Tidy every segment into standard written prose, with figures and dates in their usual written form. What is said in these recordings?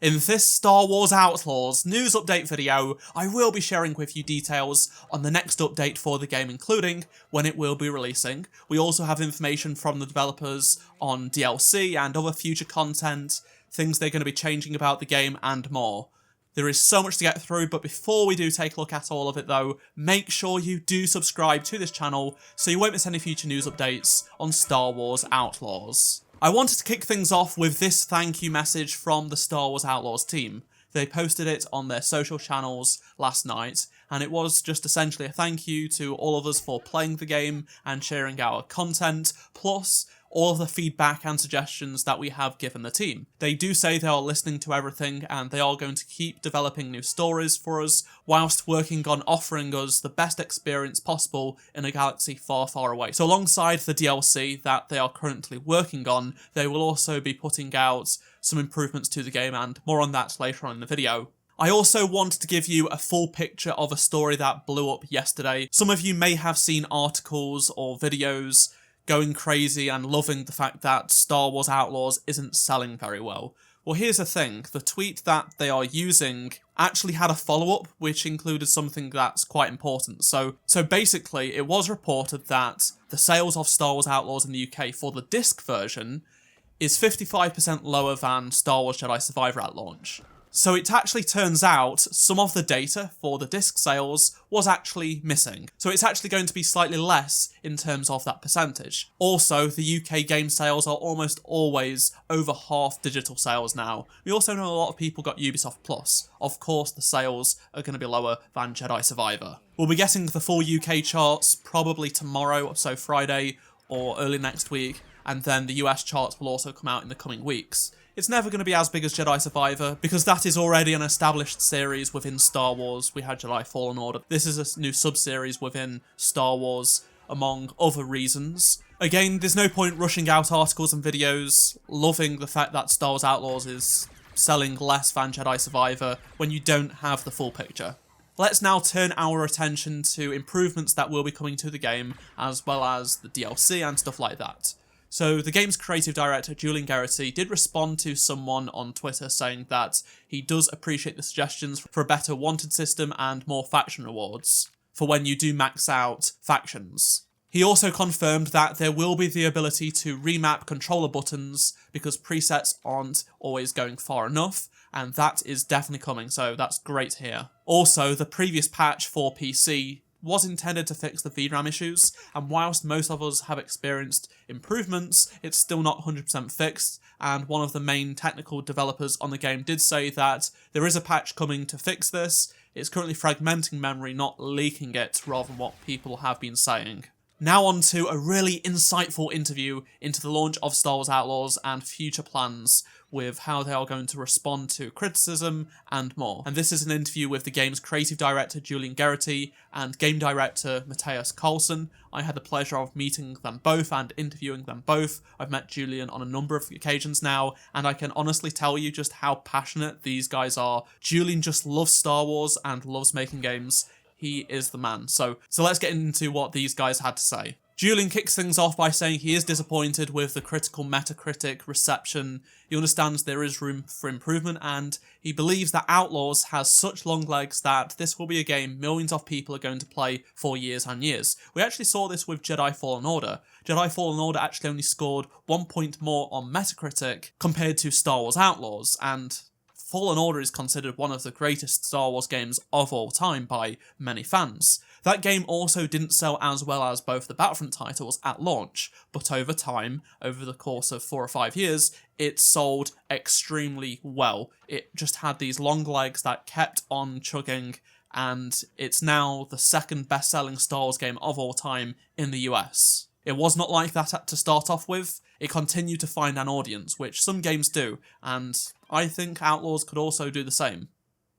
In this Star Wars Outlaws news update video, I will be sharing with you details on the next update for the game, including when it will be releasing. We also have information from the developers on DLC and other future content, things they're going to be changing about the game, and more. There is so much to get through, but before we do take a look at all of it though, make sure you do subscribe to this channel so you won't miss any future news updates on Star Wars Outlaws. I wanted to kick things off with this thank you message from the Star Wars Outlaws team. They posted it on their social channels last night, and it was just essentially a thank you to all of us for playing the game and sharing our content, plus all of the feedback and suggestions that we have given the team. They do say they are listening to everything and they are going to keep developing new stories for us, whilst working on offering us the best experience possible in a galaxy far, far away. So alongside the DLC that they are currently working on, they will also be putting out some improvements to the game, and more on that later on in the video. I also wanted to give you a full picture of a story that blew up yesterday. Some of you may have seen articles or videos going crazy and loving the fact that Star Wars Outlaws isn't selling very well. Well, here's the thing. The tweet that they are using actually had a follow-up, which included something that's quite important. So basically, it was reported that the sales of Star Wars Outlaws in the UK for the disc version is 55% lower than Star Wars Jedi Survivor at launch. So it actually turns out some of the data for the disc sales was actually missing. So it's actually going to be slightly less in terms of that percentage. Also, the UK game sales are almost always over half digital sales now. We also know a lot of people got Ubisoft Plus. Of course, the sales are going to be lower than Jedi Survivor. We'll be getting the full UK charts probably tomorrow, so Friday or early next week, and then the US charts will also come out in the coming weeks. It's never going to be as big as Jedi Survivor, because that is already an established series within Star Wars. We had Jedi Fallen Order. This is a new sub-series within Star Wars, among other reasons. Again, there's no point rushing out articles and videos, loving the fact that Star Wars Outlaws is selling less than Jedi Survivor when you don't have the full picture. Let's now turn our attention to improvements that will be coming to the game, as well as the DLC and stuff like that. So the game's creative director, Julian Garrity, did respond to someone on Twitter saying that he does appreciate the suggestions for a better wanted system and more faction rewards for when you do max out factions. He also confirmed that there will be the ability to remap controller buttons because presets aren't always going far enough, and that is definitely coming, so that's great to hear. Also, the previous patch for PC was intended to fix the VRAM issues, and whilst most of us have experienced improvements, it's still not 100% fixed, and one of the main technical developers on the game did say that there is a patch coming to fix this. It's currently fragmenting memory, not leaking it, rather than what people have been saying. Now on to a really insightful interview into the launch of Star Wars Outlaws and future plans, with how they are going to respond to criticism and more. And this is an interview with the game's creative director Julian Garrity and game director Matthias Carlson. I had the pleasure of meeting them both and interviewing them both. I've met Julian on a number of occasions now, and I can honestly tell you just how passionate these guys are. Julian just loves Star Wars and loves making games. He is the man. So let's get into what these guys had to say. Julian kicks things off by saying he is disappointed with the critical Metacritic reception. He understands there is room for improvement, and he believes that Outlaws has such long legs that this will be a game millions of people are going to play for years and years. We actually saw this with Jedi Fallen Order. Jedi Fallen Order actually only scored 1 point more on Metacritic compared to Star Wars Outlaws, and Fallen Order is considered one of the greatest Star Wars games of all time by many fans. That game also didn't sell as well as both the Battlefront titles at launch, but over time, over the course of 4 or 5 years, it sold extremely well. It just had these long legs that kept on chugging, and it's now the second best-selling Star Wars game of all time in the US. It was not like that to start off with. It continued to find an audience, which some games do, and I think Outlaws could also do the same.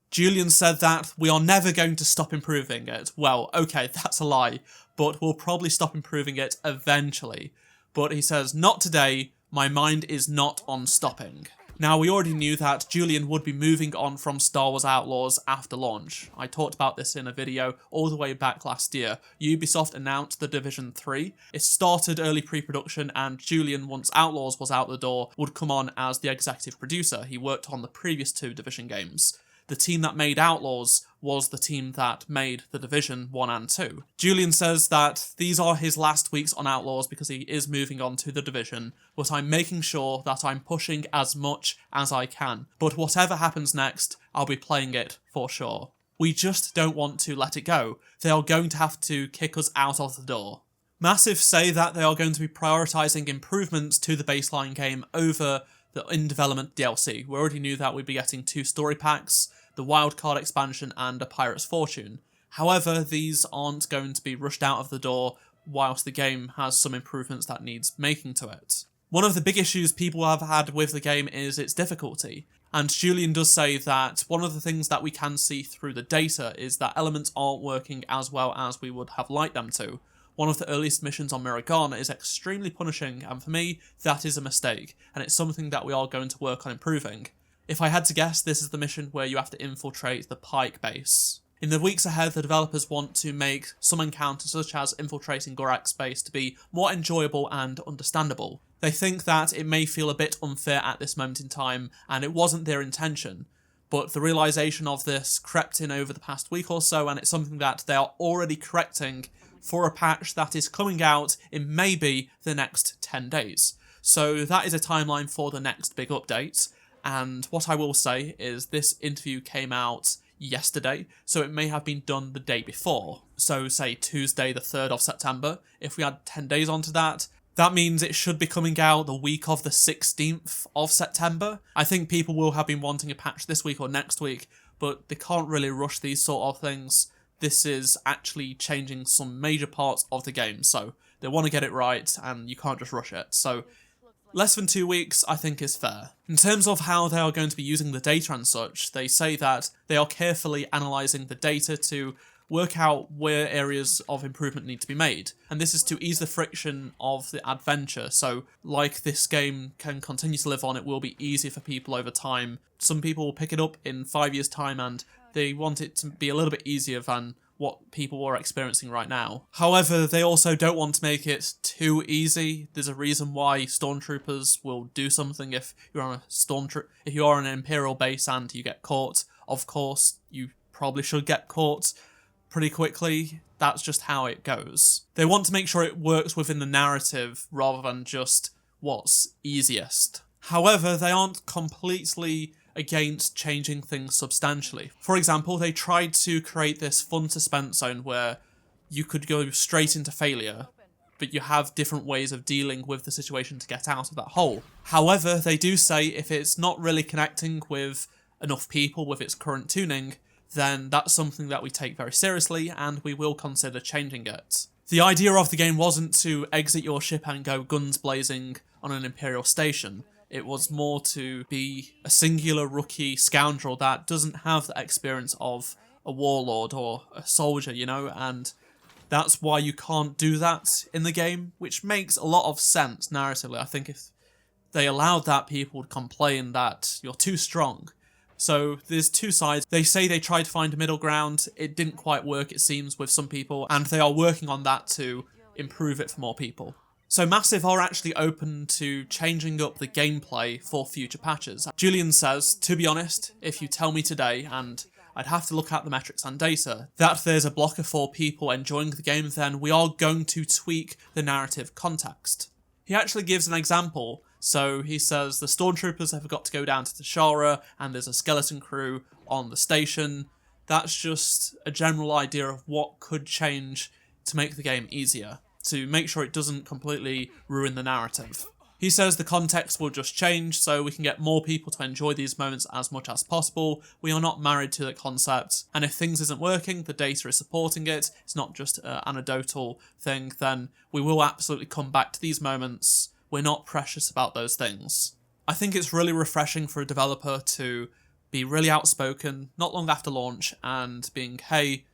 Julian said that we are never going to stop improving it. Well, okay, that's a lie, but we'll probably stop improving it eventually. But he says, not today, my mind is not on stopping. Now, we already knew that Julian would be moving on from Star Wars Outlaws after launch. I talked about this in a video all the way back last year. Ubisoft announced The Division 3. It started early pre-production, and Julian, once Outlaws was out the door, would come on as the executive producer. He worked on the previous 2 Division games. The team that made Outlaws was the team that made The Division 1 and 2. Julian says that these are his last weeks on Outlaws because he is moving on to The Division, but I'm making sure that I'm pushing as much as I can. But whatever happens next, I'll be playing it for sure. We just don't want to let it go. They are going to have to kick us out of the door. Massive say that they are going to be prioritising improvements to the baseline game over the in-development DLC. We already knew that we'd be getting 2 story packs, the wildcard expansion and a Pirate's Fortune. However, these aren't going to be rushed out of the door whilst the game has some improvements that needs making to it. One of the big issues people have had with the game is its difficulty, and Julian does say that one of the things that we can see through the data is that elements aren't working as well as we would have liked them to. One of the earliest missions on Miragana is extremely punishing, and for me, that is a mistake, and it's something that we are going to work on improving. If I had to guess, this is the mission where you have to infiltrate the Pike base. In the weeks ahead, the developers want to make some encounters, such as infiltrating Gorak's base, to be more enjoyable and understandable. They think that it may feel a bit unfair at this moment in time, and it wasn't their intention, but the realisation of this crept in over the past week or so, and it's something that they are already correcting for a patch that is coming out in maybe the next 10 days. So that is a timeline for the next big update, and what I will say is this interview came out yesterday, so it may have been done the day before. So say Tuesday the 3rd of September, if we add 10 days onto that, that means it should be coming out the week of the 16th of September. I think people will have been wanting a patch this week or next week, but they can't really rush these sort of things. This is actually changing some major parts of the game, so they want to get it right, and you can't just rush it. So less than 2 weeks, I think, is fair. In terms of how they are going to be using the data and such, they say that they are carefully analysing the data to work out where areas of improvement need to be made. And this is to ease the friction of the adventure, so like this game can continue to live on, it will be easier for people over time. Some people will pick it up in 5 years' time and they want it to be a little bit easier than what people are experiencing right now. However, they also don't want to make it too easy. There's a reason why stormtroopers will do something if you're on if you are on an Imperial base and you get caught. Of course, you probably should get caught pretty quickly. That's just how it goes. They want to make sure it works within the narrative rather than just what's easiest. However, they aren't completely against changing things substantially. For example, they tried to create this fun suspense zone where you could go straight into failure, but you have different ways of dealing with the situation to get out of that hole. However, they do say if it's not really connecting with enough people with its current tuning, then that's something that we take very seriously and we will consider changing it. The idea of the game wasn't to exit your ship and go guns blazing on an Imperial station. It was more to be a singular rookie scoundrel that doesn't have the experience of a warlord or a soldier, you know, and that's why you can't do that in the game, which makes a lot of sense narratively. I think if they allowed that, people would complain that you're too strong. So there's 2 sides. They say they tried to find a middle ground. It didn't quite work, it seems, with some people, and they are working on that to improve it for more people. So Massive are actually open to changing up the gameplay for future patches. Julian says, to be honest, if you tell me today, and I'd have to look at the metrics and data, that there's a blocker for people enjoying the game, then we are going to tweak the narrative context. He actually gives an example. So he says the stormtroopers have got to go down to Tashara and there's a skeleton crew on the station. That's just a general idea of what could change to make the game easier, to make sure it doesn't completely ruin the narrative. He says the context will just change so we can get more people to enjoy these moments as much as possible. We are not married to the concept, and if things isn't working, the data is supporting it, it's not just an anecdotal thing, then we will absolutely come back to these moments. We're not precious about those things. I think it's really refreshing for a developer to be really outspoken not long after launch and being, hey,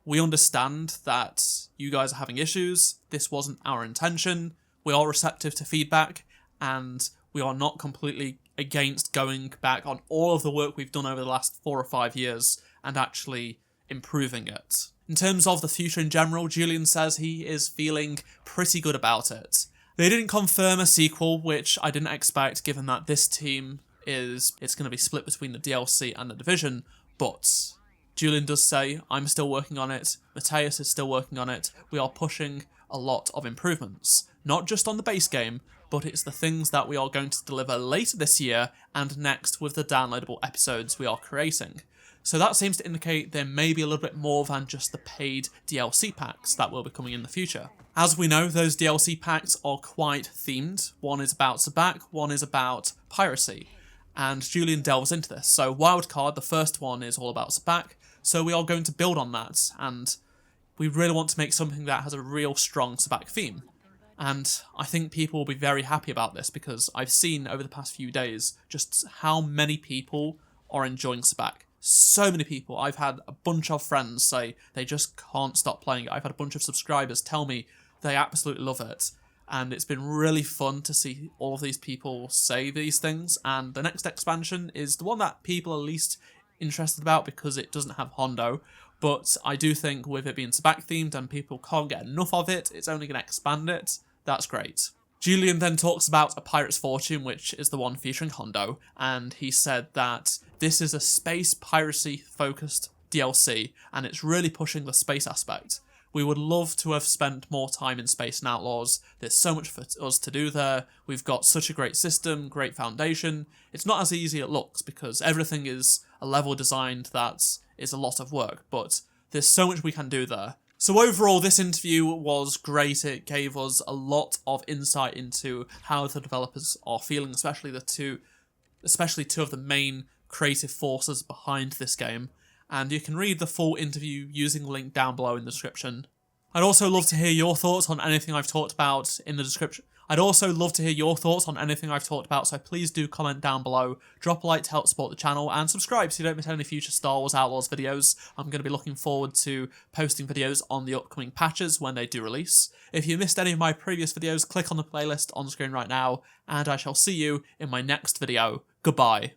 we understand that you guys are having issues, this wasn't our intention, we are receptive to feedback, and we are not completely against going back on all of the work we've done over the last 4 or 5 years and actually improving it. In terms of the future in general, Julian says he is feeling pretty good about it. They didn't confirm a sequel, which I didn't expect given that this team it's going to be split between the DLC and the Division, but Julian does say, I'm still working on it, Mateus is still working on it, we are pushing a lot of improvements. Not just on the base game, but it's the things that we are going to deliver later this year and next with the downloadable episodes we are creating. So that seems to indicate there may be a little bit more than just the paid DLC packs that will be coming in the future. As we know, those DLC packs are quite themed. One is about Sabacc, one is about piracy. And Julian delves into this. So Wildcard, the first one, is all about Sabacc, so we are going to build on that, and we really want to make something that has a real strong Sabacc theme. And I think people will be very happy about this because I've seen over the past few days just how many people are enjoying Sabacc. So many people. I've had a bunch of friends say they just can't stop playing it. I've had a bunch of subscribers tell me they absolutely love it. And it's been really fun to see all of these people say these things. And the next expansion is the one that people are least interested about because it doesn't have Hondo. But I do think with it being Sabacc themed and people can't get enough of it, it's only going to expand it. That's great. Julian then talks about A Pirate's Fortune, which is the one featuring Hondo, and he said that this is a space piracy focused DLC and it's really pushing the space aspect. We would love to have spent more time in space in Outlaws. There's so much for us to do there. We've got such a great system, great foundation. It's not as easy as it looks because everything is a level designed that is a lot of work, but there's so much we can do there. So overall, this interview was great. It gave us a lot of insight into how the developers are feeling, especially two of the main creative forces behind this game. And you can read the full interview using the link down below in the description. I'd also love to hear your thoughts on anything I've talked about in the description. So please do comment down below, drop a like to help support the channel, and subscribe so you don't miss any future Star Wars Outlaws videos. I'm going to be looking forward to posting videos on the upcoming patches when they do release. If you missed any of my previous videos, click on the playlist on screen right now, and I shall see you in my next video. Goodbye.